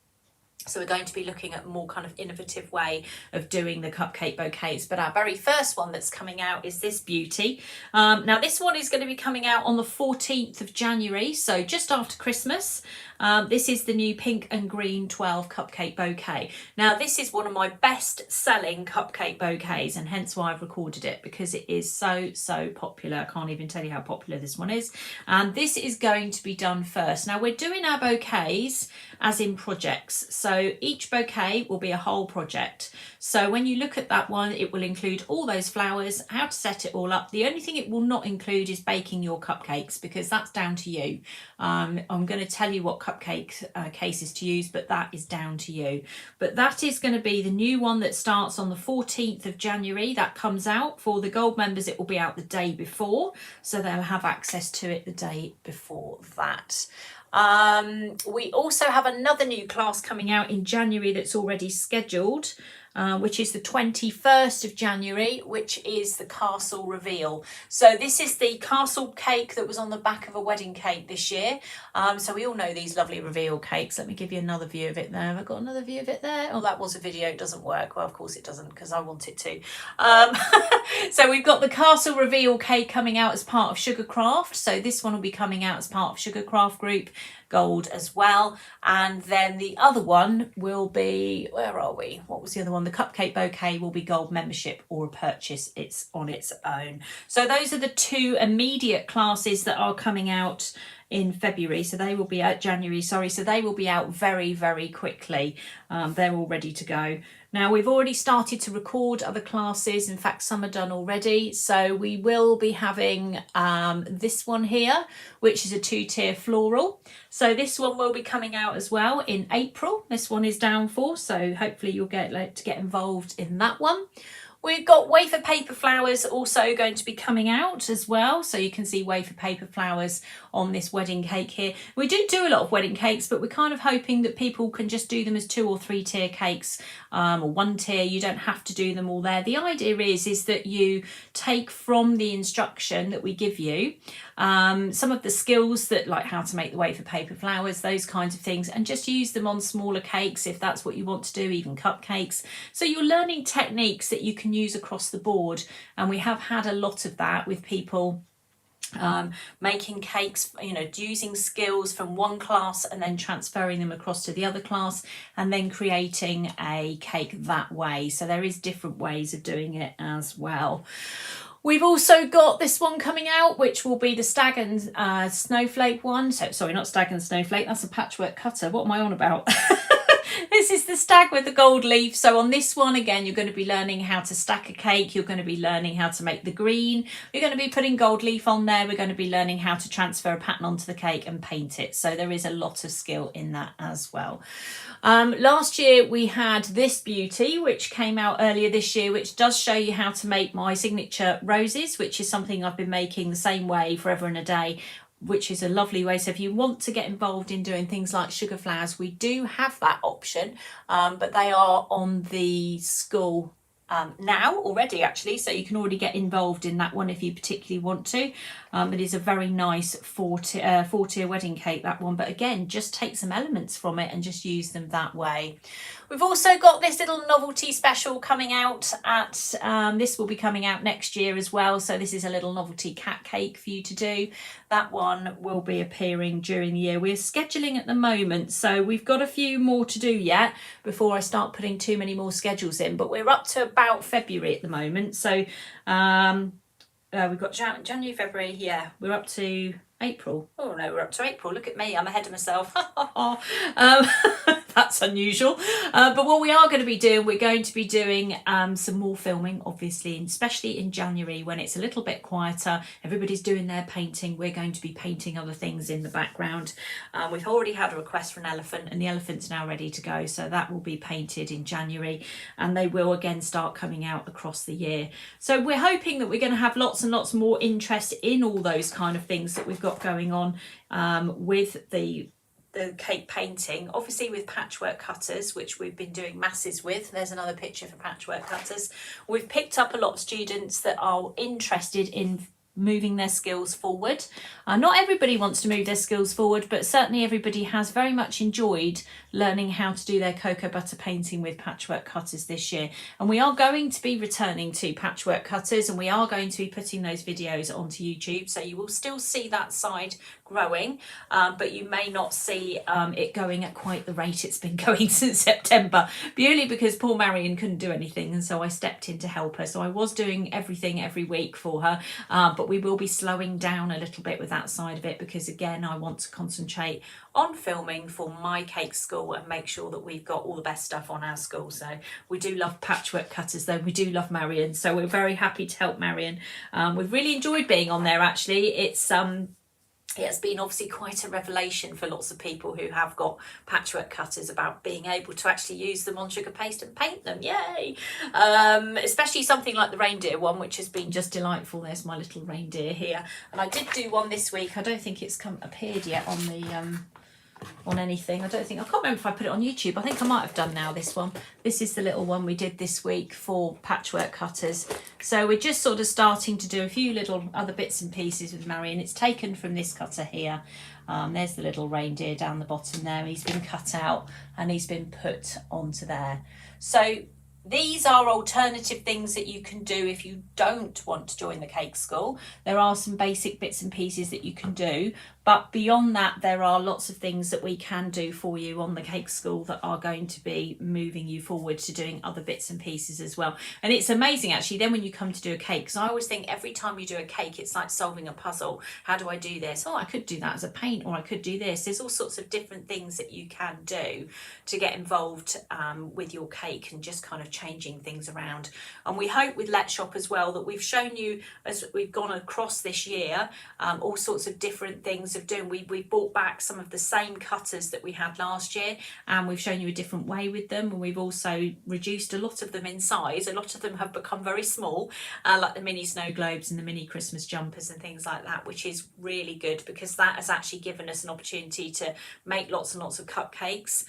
So we're going to be looking at a more kind of innovative way of doing the cupcake bouquets. But our very first one that's coming out is this beauty. Now this one is going to be coming out on the 14th of January, so just after Christmas. This is the new pink and green 12 cupcake bouquet. Now this is one of my best selling cupcake bouquets, and hence why I've recorded it, because it is so popular. I can't even tell you how popular this one is. And this is going to be done first. Now we're doing our bouquets as in projects, so each bouquet will be a whole project. So when you look at that one, it will include all those flowers, how to set it all up. The only thing it will not include is baking your cupcakes, because that's down to you. I'm going to tell you what cupcake cases to use, but that is down to you. But that is going to be the new one that starts on the 14th of January. That comes out for the gold members. It will be out the day before, so they'll have access to it the day before that. We also have another new class coming out in January that's already scheduled, which is the 21st of January, which is the castle reveal. So this is the castle cake that was on the back of a wedding cake this year. So we all know these lovely reveal cakes. Let me give you another view of it there. Have I got another view of it there? Oh, that was a video. It doesn't work. Well, of course it doesn't, because I want it to. So we've got the castle reveal cake coming out as part of Sugarcraft. So this one will be coming out as part of Sugarcraft Group Gold as well. And then the other one will be, where are we? What was the other one? The cupcake bouquet will be gold membership or a purchase. It's on its own. So those are the two immediate classes that are coming out in February. So they will be out January, sorry. So they will be out very, very quickly. They're all ready to go. Now we've already started to record other classes. In fact, some are done already. So we will be having this one here, which is a 2-tier floral. So this one will be coming out as well in April. This one is down for, so hopefully you'll get to get involved in that one. We've got wafer paper flowers also going to be coming out as well. So you can see wafer paper flowers on this wedding cake here. We do a lot of wedding cakes, but we're kind of hoping that people can just do them as 2 or 3 tier cakes, or 1 tier. You don't have to do them all there. The idea is that you take from the instruction that we give you some of the skills that, like how to make the wafer paper flowers, those kinds of things, and just use them on smaller cakes if that's what you want to do, even cupcakes. So you're learning techniques that you can use across the board, and we have had a lot of that with people making cakes, you know, using skills from one class and then transferring them across to the other class and then creating a cake that way. So there is different ways of doing it as well. We've also got this one coming out, which will be the Stag and Snowflake one. So sorry, not Stag and Snowflake, that's a patchwork cutter. What am I on about? This is the stag with the gold leaf. So on this one, again, you're going to be learning how to stack a cake. You're going to be learning how to make the green. You're going to be putting gold leaf on there. We're going to be learning how to transfer a pattern onto the cake and paint it. So there is a lot of skill in that as well. Last year we had this beauty, which came out earlier this year, which does show you how to make my signature roses, which is something I've been making the same way forever and a day, which is a lovely way. So if you want to get involved in doing things like sugar flowers, we do have that option, but they are on the school now already, actually, so you can already get involved in that one if you particularly want to. It is a very nice four-tier wedding cake, that one, but again, just take some elements from it and just use them that way. We've also got this little novelty special coming out at, this will be coming out next year as well. So this is a little novelty cat cake for you to do. That one will be appearing during the year. We're scheduling at the moment, so we've got a few more to do yet before I start putting too many more schedules in, but we're up to about February at the moment. So we've got January, February, yeah, we're up to April. Oh no, we're up to April. Look at me, I'm ahead of myself. that's unusual. But what we are going to be doing, we're going to be doing some more filming, obviously, especially in January when it's a little bit quieter. Everybody's doing their painting. We're going to be painting other things in the background. We've already had a request for an elephant, and the elephant's now ready to go. So that will be painted in January, and they will again start coming out across the year. So we're hoping that we're going to have lots and lots more interest in all those kind of things that we've got going on with the cake painting, obviously with patchwork cutters, which we've been doing masses with. There's another picture for patchwork cutters. We've picked up a lot of students that are interested in moving their skills forward. Not everybody wants to move their skills forward, but certainly everybody has very much enjoyed learning how to do their cocoa butter painting with patchwork cutters this year. And we are going to be returning to patchwork cutters, and we are going to be putting those videos onto YouTube, so you will still see that side growing, but you may not see it going at quite the rate it's been going since September, purely because poor Marion couldn't do anything, and so I stepped in to help her. So I was doing everything every week for her, but we will be slowing down a little bit with that side of it, because again, I want to concentrate on filming for my cake school and make sure that we've got all the best stuff on our school. So we do love patchwork cutters, though. We do love Marion, so we're very happy to help Marion. We've really enjoyed being on there, actually. It's been obviously quite a revelation for lots of people who have got patchwork cutters about being able to actually use them on sugar paste and paint them. Yay! Especially something like the reindeer one, which has been just delightful. There's my little reindeer here. And I did do one this week. I don't think it's appeared yet on the on anything. I can't remember if I put it on YouTube. I think I might have done now, this one. This is the little one we did this week for patchwork cutters. So we're just sort of starting to do a few little other bits and pieces with Marion. It's taken from this cutter here. There's the little reindeer down the bottom there. He's been cut out and he's been put onto there. So these are alternative things that you can do if you don't want to join the cake school. There are some basic bits and pieces that you can do, but beyond that, there are lots of things that we can do for you on the cake school that are going to be moving you forward to doing other bits and pieces as well. And it's amazing, actually, then when you come to do a cake, because I always think every time you do a cake, it's like solving a puzzle. How do I do this? Oh, I could do that as a paint, or I could do this. There's all sorts of different things that you can do to get involved with your cake and just kind of changing things around. And we hope with Let's Shop as well that we've shown you, as we've gone across this year, all sorts of different things of doing. We brought back some of the same cutters that we had last year, and we've shown you a different way with them, and we've also reduced a lot of them in size. A lot of them have become very small, like the mini snow globes and the mini Christmas jumpers and things like that, which is really good because that has actually given us an opportunity to make lots and lots of cupcakes.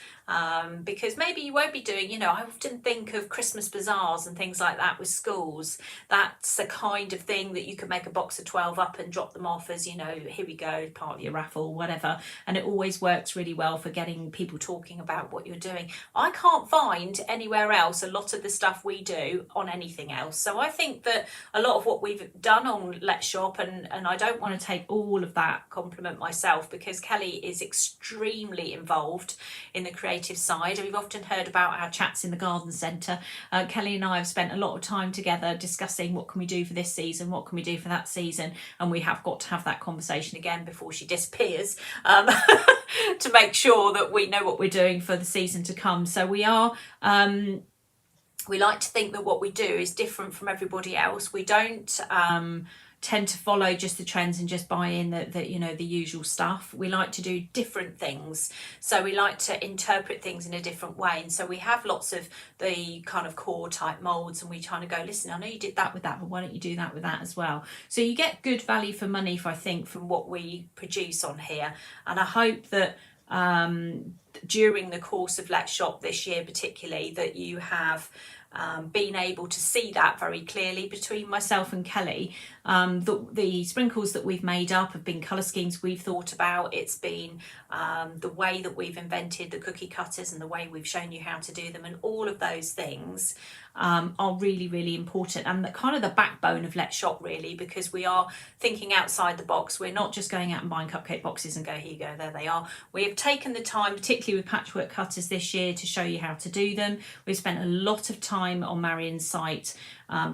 Because maybe you won't be doing, you know, I often think of Christmas bazaars and things like that with schools. That's the kind of thing that you could make a box of 12 up and drop them off as, you know, here we go, part of your raffle, whatever. And it always works really well for getting people talking about what you're doing. I can't find anywhere else a lot of the stuff we do on anything else. So I think that a lot of what we've done on Let's Shop, and I don't want to take all of that compliment myself, because Kelly is extremely involved in the creative side. We've often heard about our chats in the garden centre. Kelly and I have spent a lot of time together discussing what can we do for this season, what can we do for that season, and we have got to have that conversation again before she disappears to make sure that we know what we're doing for the season to come. So we are we like to think that what we do is different from everybody else. We don't tend to follow just the trends and just buy in the you know, the usual stuff. We like to do different things, so we like to interpret things in a different way. And so we have lots of the kind of core type molds, and we kind of go, listen, I know you did that with that, but why don't you do that with that as well? So you get good value for money, I think, from what we produce on here. And I hope that during the course of Let's Shop this year particularly, that you have been able to see that very clearly between myself and Kelly. The sprinkles that we've made up have been colour schemes we've thought about. It's been the way that we've invented the cookie cutters and the way we've shown you how to do them, and all of those things are really, really important, and the kind of the backbone of Let's Shop, really, because we are thinking outside the box. We're not just going out and buying cupcake boxes and go, here you go, there they are. We have taken the time, particularly with patchwork cutters this year, to show you how to do them. We've spent a lot of time on Marion's site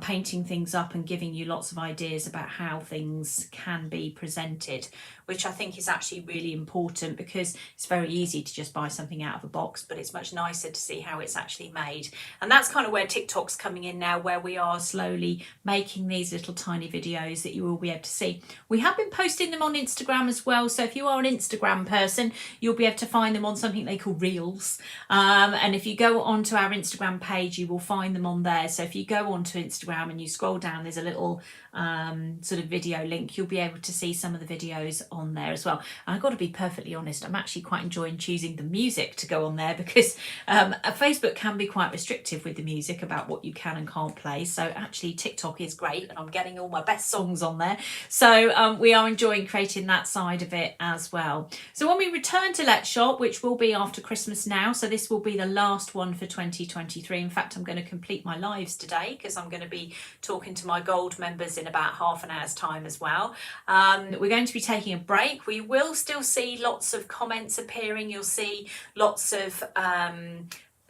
painting things up and giving you lots of ideas about how things can be presented, which I think is actually really important, because it's very easy to just buy something out of a box, but it's much nicer to see how it's actually made. And that's kind of where TikTok's coming in now, where we are slowly making these little tiny videos that you will be able to see. We have been posting them on Instagram as well, so if you are an Instagram person, you'll be able to find them on something they call Reels. And if you go onto our Instagram page, you will find them on there. So if you go onto Instagram and you scroll down, there's a little sort of video link. You'll be able to see some of the videos on there as well. And I've got to be perfectly honest, I'm actually quite enjoying choosing the music to go on there, because Facebook can be quite restrictive with the music about what you can and can't play. So actually TikTok is great, and I'm getting all my best songs on there. So we are enjoying creating that side of it as well. So when we return to Let's Shop, which will be after Christmas now, so this will be the last one for 2023. In fact, I'm going to complete my lives today, because I'm going to be talking to my gold members in about half an hour's time as well. We're going to be taking a break. We will still see lots of comments appearing. You'll see lots of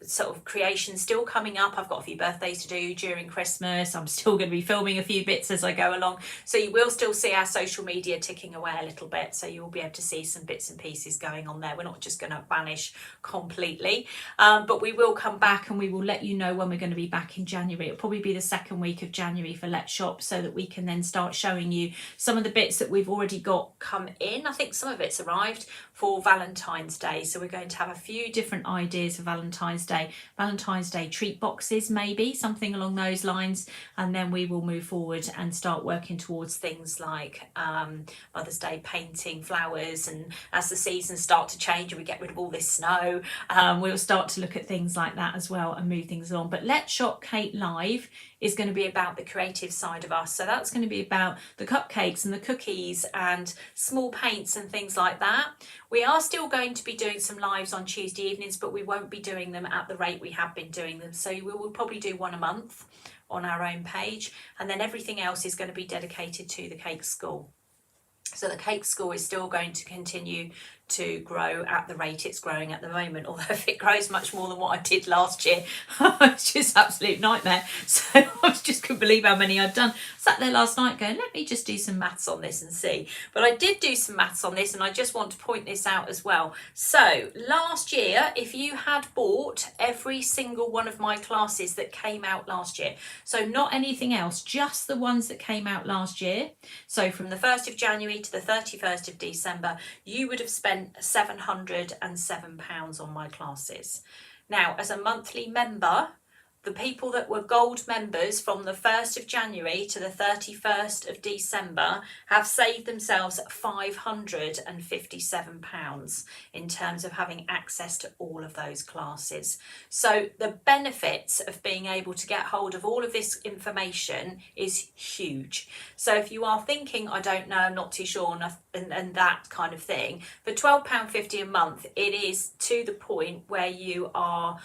sort of creation still coming up. I've got a few birthdays to do during Christmas. I'm still going to be filming a few bits as I go along, so you will still see our social media ticking away a little bit, so you'll be able to see some bits and pieces going on there. We're not just going to vanish completely, but we will come back, and we will let you know when we're going to be back in January. It'll probably be the second week of January for Let's Shop, so that we can then start showing you some of the bits that we've already got come in. I think some of it's arrived for Valentine's Day, so we're going to have a few different ideas for Valentine's Day treat boxes, maybe something along those lines, and then we will move forward and start working towards things like Mother's Day painting flowers, and as the seasons start to change and we get rid of all this snow, we'll start to look at things like that as well and move things on. But Let's Shop Kate Live is going to be about the creative side of us, so that's going to be about the cupcakes and the cookies and small paints and things like that. We are still going to be doing some lives on Tuesday evenings, but we won't be doing them at the rate we have been doing them, so we will probably do one a month on our own page, and then everything else is going to be dedicated to the Cake School. So the Cake School is still going to continue to grow at the rate it's growing at the moment, although if it grows much more than what I did last year, it's just absolute nightmare. So I just couldn't believe how many I'd done. I sat there last night going, let me just do some maths on this and see. But I did do some maths on this, and I just want to point this out as well. So last year, if you had bought every single one of my classes that came out last year, so not anything else, just the ones that came out last year, so from the 1st of January to the 31st of December, you would have spent £707 on my classes. Now, as a monthly member, the people that were gold members from the 1st of January to the 31st of December have saved themselves £557 in terms of having access to all of those classes. So the benefits of being able to get hold of all of this information is huge. So if you are thinking, I don't know, I'm not too sure, and that kind of thing, for £12.50 a month, it is to the point where you are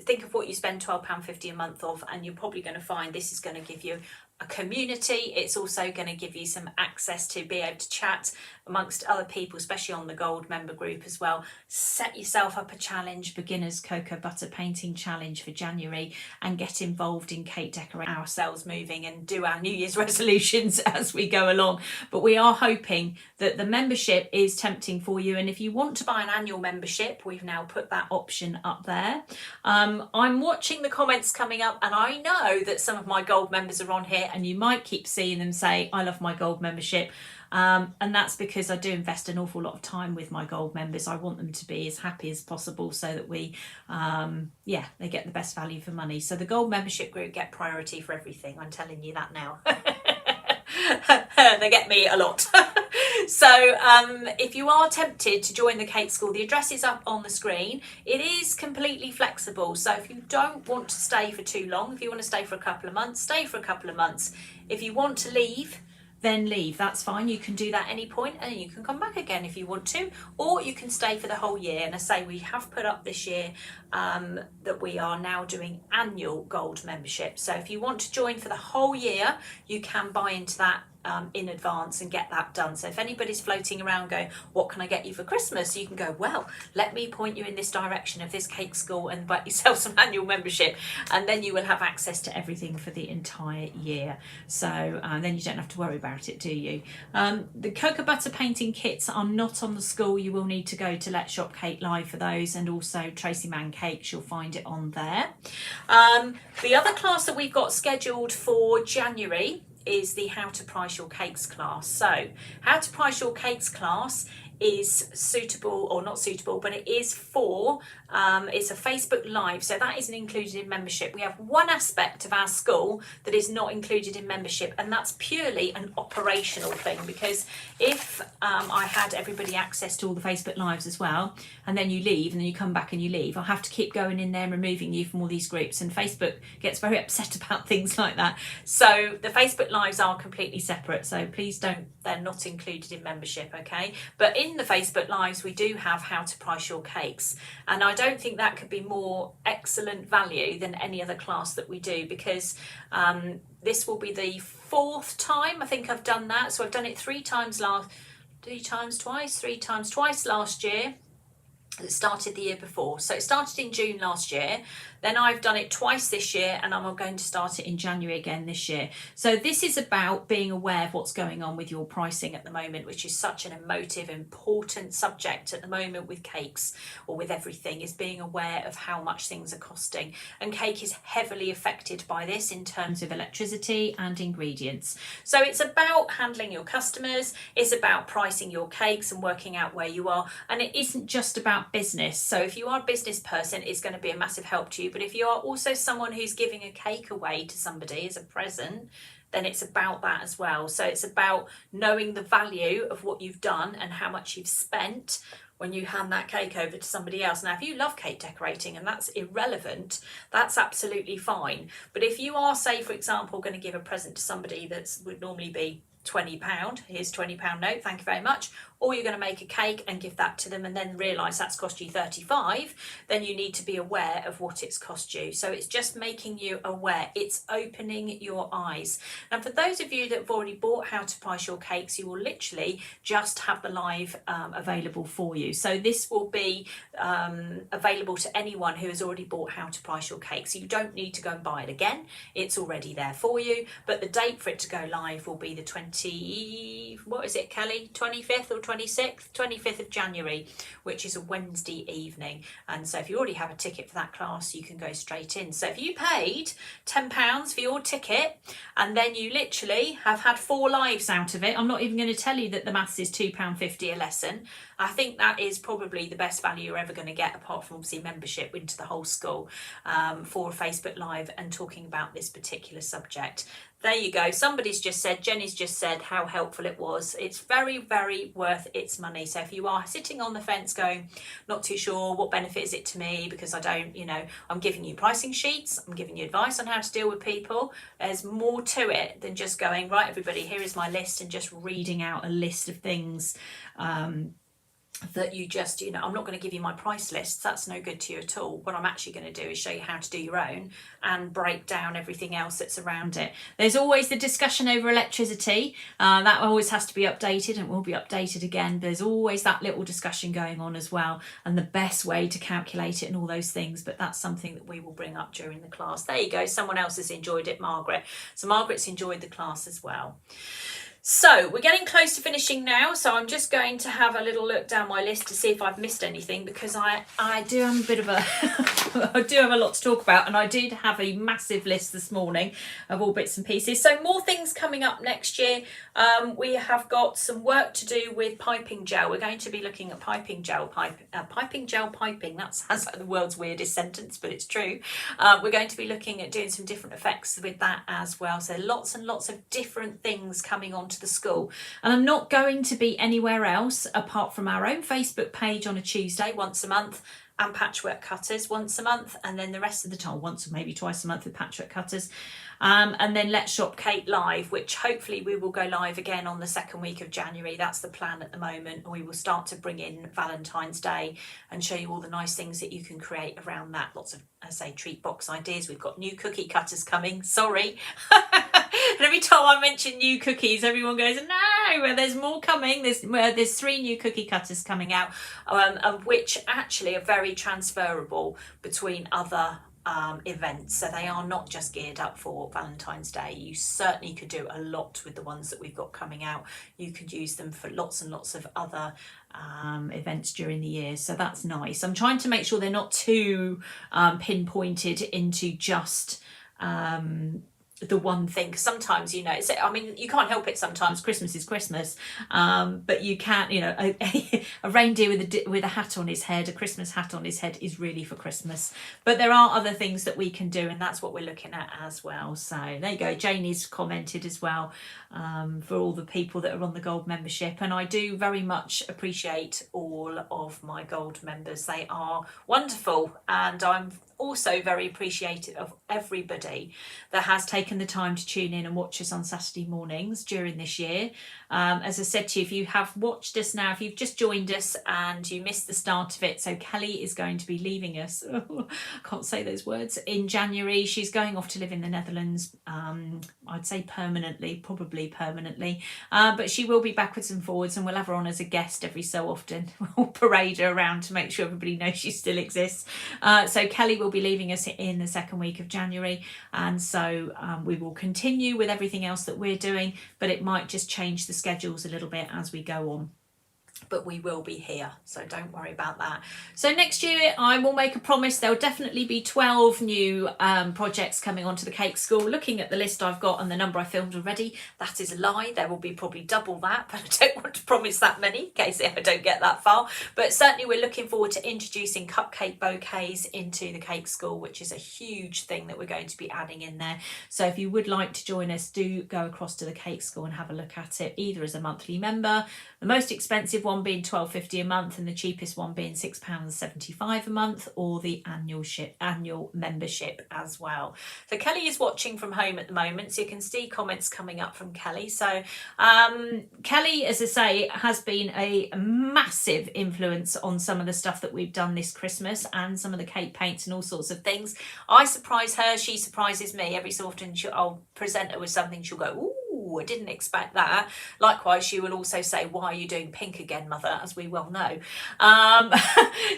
think of what you spend £12.50 a month of, and you're probably going to find this is going to give you a community. It's also going to give you some access to be able to chat amongst other people, especially on the gold member group as well. Set yourself up a challenge, beginners cocoa butter painting challenge for January, and get involved in cake decorating, ourselves moving, and do our New Year's resolutions as we go along. But we are hoping that the membership is tempting for you, and if you want to buy an annual membership, we've now put that option up there. I'm watching the comments coming up, and I know that some of my gold members are on here, and you might keep seeing them say, I love my gold membership. And that's because I do invest an awful lot of time with my gold members. I want them to be as happy as possible, so that we, they get the best value for money. So the gold membership group get priority for everything. I'm telling you that now. They get me a lot. So if you are tempted to join the Cake School, the address is up on the screen. It is completely flexible. So if you don't want to stay for too long, if you want to stay for a couple of months, stay for a couple of months. If you want to leave, then leave. That's fine. You can do that at any point, and you can come back again if you want to, or you can stay for the whole year. And I say we have put up this year that we are now doing annual gold membership. So if you want to join for the whole year, you can buy into that in advance and get that done. So if anybody's floating around going, what can I get you for Christmas? You can go, well, let me point you in this direction of this cake school and buy yourself some annual membership, and then you will have access to everything for the entire year. So then you don't have to worry about it, do you? The cocoa butter painting kits are not on the school. You will need to go to Let's Shop Cake Live for those, and also Tracy Mann Cakes, you'll find it on there. The other class that we've got scheduled for January is the How to Price Your Cakes class. So How to Price Your Cakes class is suitable, or not suitable, but it is for, it's a Facebook Live, so that isn't included in membership. We have one aspect of our school that is not included in membership, and that's purely an operational thing, because if I had everybody access to all the Facebook Lives as well, and then you leave, and then you come back and you leave, I'll have to keep going in there and removing you from all these groups, and Facebook gets very upset about things like that. So the Facebook Lives are completely separate, so please don't, they're not included in membership, okay? But in the Facebook Lives, we do have How to Price Your Cakes, and I don't think that could be more excellent value than any other class that we do, because this will be the 4th time I think I've done that. So I've done it 3 times twice last year. It started the year before, so it started in June last year, then I've done it twice this year, and I'm going to start it in January again this year. So this is about being aware of what's going on with your pricing at the moment, which is such an emotive, important subject at the moment with cakes, or with everything, is being aware of how much things are costing. And cake is heavily affected by this in terms of electricity and ingredients. So it's about handling your customers, it's about pricing your cakes and working out where you are, and it isn't just about business. So if you are a business person, it's going to be a massive help to you. But if you are also someone who's giving a cake away to somebody as a present, then it's about that as well. So it's about knowing the value of what you've done and how much you've spent when you hand that cake over to somebody else. Now, if you love cake decorating and that's irrelevant, that's absolutely fine. But if you are, say, for example, going to give a present to somebody that would normally be £20, here's £20 note, thank you very much, or you're going to make a cake and give that to them and then realise that's cost you 35, then you need to be aware of what it's cost you. So it's just making you aware, it's opening your eyes. Now, for those of you that have already bought How to Price Your Cakes, you will literally just have the live available for you. So this will be available to anyone who has already bought How to Price Your Cakes. So you don't need to go and buy it again, it's already there for you. But the date for it to go live will be the 25th or 25th of January, which is a Wednesday evening. And so if you already have a ticket for that class, you can go straight in. So if you paid £10 for your ticket and then you literally have had 4 lives out of it, I'm not even going to tell you that the maths is £2.50 a lesson. I think that is probably the best value you're ever going to get, apart from obviously membership into the whole school, for a Facebook Live and talking about this particular subject. There you go. Somebody's just said, Jenny's just said how helpful it was. It's very, very worth its money. So if you are sitting on the fence going, not too sure what benefit is it to me, because I don't, I'm giving you pricing sheets, I'm giving you advice on how to deal with people. There's more to it than just going, right, everybody, here is my list, and just reading out a list of things that you just, I'm not going to give you my price lists. That's no good to you at all. What I'm actually going to do is show you how to do your own and break down everything else that's around it. There's always the discussion over electricity. That always has to be updated and will be updated again. There's always that little discussion going on as well, and the best way to calculate it and all those things. But that's something that we will bring up during the class. There you go. Someone else has enjoyed it, Margaret. So Margaret's enjoyed the class as well. So we're getting close to finishing now, so I'm just going to have a little look down my list to see if I've missed anything, because I do have a bit of a I do have a lot to talk about, and I did have a massive list this morning of all bits and pieces. So more things coming up next year. We have got some work to do with piping gel. We're going to be looking at piping gel piping. That sounds like the world's weirdest sentence, but it's true. We're going to be looking at doing some different effects with that as well. So lots and lots of different things coming on to the school, and I'm not going to be anywhere else apart from our own Facebook page on a Tuesday once a month, and Patchwork Cutters once a month, and then the rest of the time once or maybe twice a month with Patchwork Cutters, and then Let's Shop Cake Live, which hopefully we will go live again on the 2nd week of January. That's the plan at the moment, and we will start to bring in Valentine's Day and show you all the nice things that you can create around that. Lots of, I say, treat box ideas. We've got new cookie cutters coming, sorry. And every time I mention new cookies, everyone goes, no, well, there's more coming. There's 3 new cookie cutters coming out, of which actually are very transferable between other events. So they are not just geared up for Valentine's Day. You certainly could do a lot with the ones that we've got coming out. You could use them for lots and lots of other events during the year, so that's nice. I'm trying to make sure they're not too pinpointed into just the one thing, because sometimes, you know, I mean, you can't help it sometimes. Christmas is Christmas, but you can't, you know, a reindeer with a hat on his head, a Christmas hat on his head, is really for Christmas. But there are other things that we can do, and that's what we're looking at as well. So there you go. Janie's commented as well, for all the people that are on the gold membership, and I do very much appreciate all of my gold members. They are wonderful, and I'm also very appreciative of everybody that has taken the time to tune in and watch us on Saturday mornings during this year. As I said to you, if you have watched us now, if you've just joined us and you missed the start of it, so Kelly is going to be leaving us, I can't say those words, in January. She's going off to live in the Netherlands, I'd say permanently, probably permanently, but she will be backwards and forwards, and we'll have her on as a guest every so often. We'll parade her around to make sure everybody knows she still exists. So Kelly will be leaving us in the second week of January, and so we will continue with everything else that we're doing, but it might just change the schedules a little bit as we go on. But we will be here, so don't worry about that. So next year I will make a promise. There'll definitely be 12 new projects coming onto the Cake School. Looking at the list I've got and the number I filmed already, that is a lie. There will be probably double that, but I don't want to promise that many in case I don't get that far. But certainly we're looking forward to introducing cupcake bouquets into the Cake School, which is a huge thing that we're going to be adding in there. So if you would like to join us, do go across to the Cake School and have a look at it, either as a monthly member, the most expensive one being £12.50 a month and the cheapest one being £6.75 a month, or the annual membership as well. So Kelly is watching from home at the moment, so you can see comments coming up from Kelly. So Kelly, as I say, has been a massive influence on some of the stuff that we've done this Christmas and some of the cake paints and all sorts of things. I surprise her, she surprises me. Every so often I'll present her with something, she'll go, ooh, I didn't expect that. Likewise, she will also say, why are you doing pink again, mother, as we well know.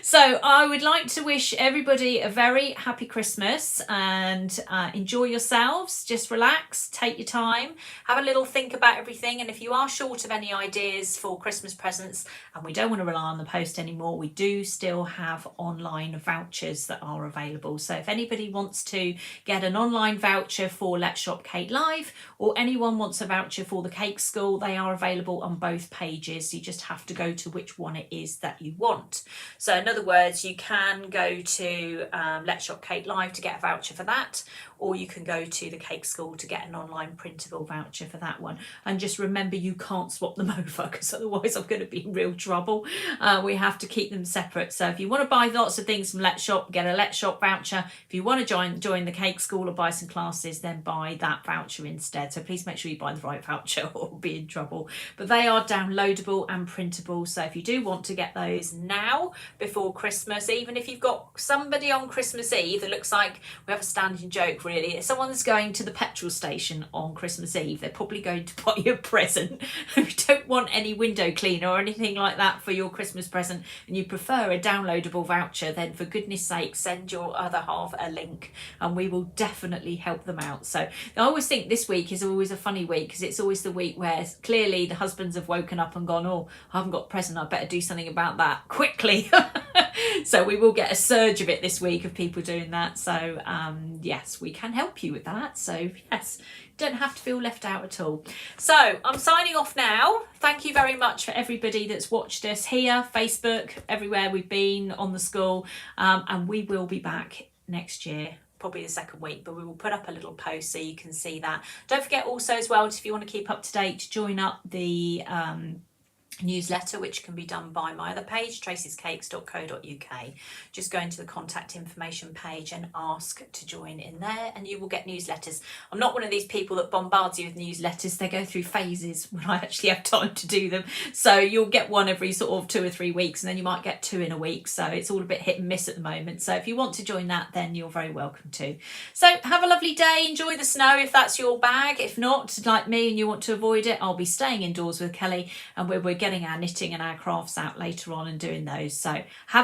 So I would like to wish everybody a very happy Christmas, and enjoy yourselves. Just relax, take your time, have a little think about everything, and if you are short of any ideas for Christmas presents and we don't want to rely on the post anymore, we do still have online vouchers that are available. So if anybody wants to get an online voucher for Let's Shop Cake Live, or anyone wants a voucher for the Cake School, they are available on both pages. You just have to go to which one it is that you want. So in other words, you can go to Let's Shop Cake Live to get a voucher for that, or you can go to the Cake School to get an online printable voucher for that one. And just remember, you can't swap them over, because otherwise I'm going to be in real trouble. We have to keep them separate. So if you want to buy lots of things from Let's Shop, get a Let's Shop voucher. If you want to join the Cake School or buy some classes, then buy that voucher instead. So please make sure you buy the right voucher or be in trouble. But they are downloadable and printable. So if you do want to get those now before Christmas, even if you've got somebody on Christmas Eve that looks like, we have a standing joke really, if someone's going to the petrol station on Christmas Eve, they're probably going to buy you a present. If you don't want any window cleaner or anything like that for your Christmas present, and you prefer a downloadable voucher, then for goodness sake, send your other half a link and we will definitely help them out. So I always think this week is always a funny week, because it's always the week where clearly the husbands have woken up and gone, oh, I haven't got a present, I better do something about that quickly. So we will get a surge of it this week of people doing that. So yes, we can help you with that. So yes, don't have to feel left out at all. So I'm signing off now. Thank you very much for everybody that's watched us here, Facebook, everywhere we've been on the school, and we will be back next year, probably the second week, but we will put up a little post so you can see that. Don't forget also as well, if you want to keep up to date, join up the newsletter, which can be done by my other page, tracyscakes.co.uk. Just go into the contact information page and ask to join in there, and you will get newsletters. I'm not one of these people that bombards you with newsletters. They go through phases when I actually have time to do them. So you'll get one every sort of 2 or 3 weeks, and then you might get 2 in a week. So it's all a bit hit and miss at the moment. So if you want to join that, then you're very welcome to. So have a lovely day. Enjoy the snow if that's your bag. If not, like me, and you want to avoid it, I'll be staying indoors with Kelly, and we're getting our knitting and our crafts out later on and doing those. So have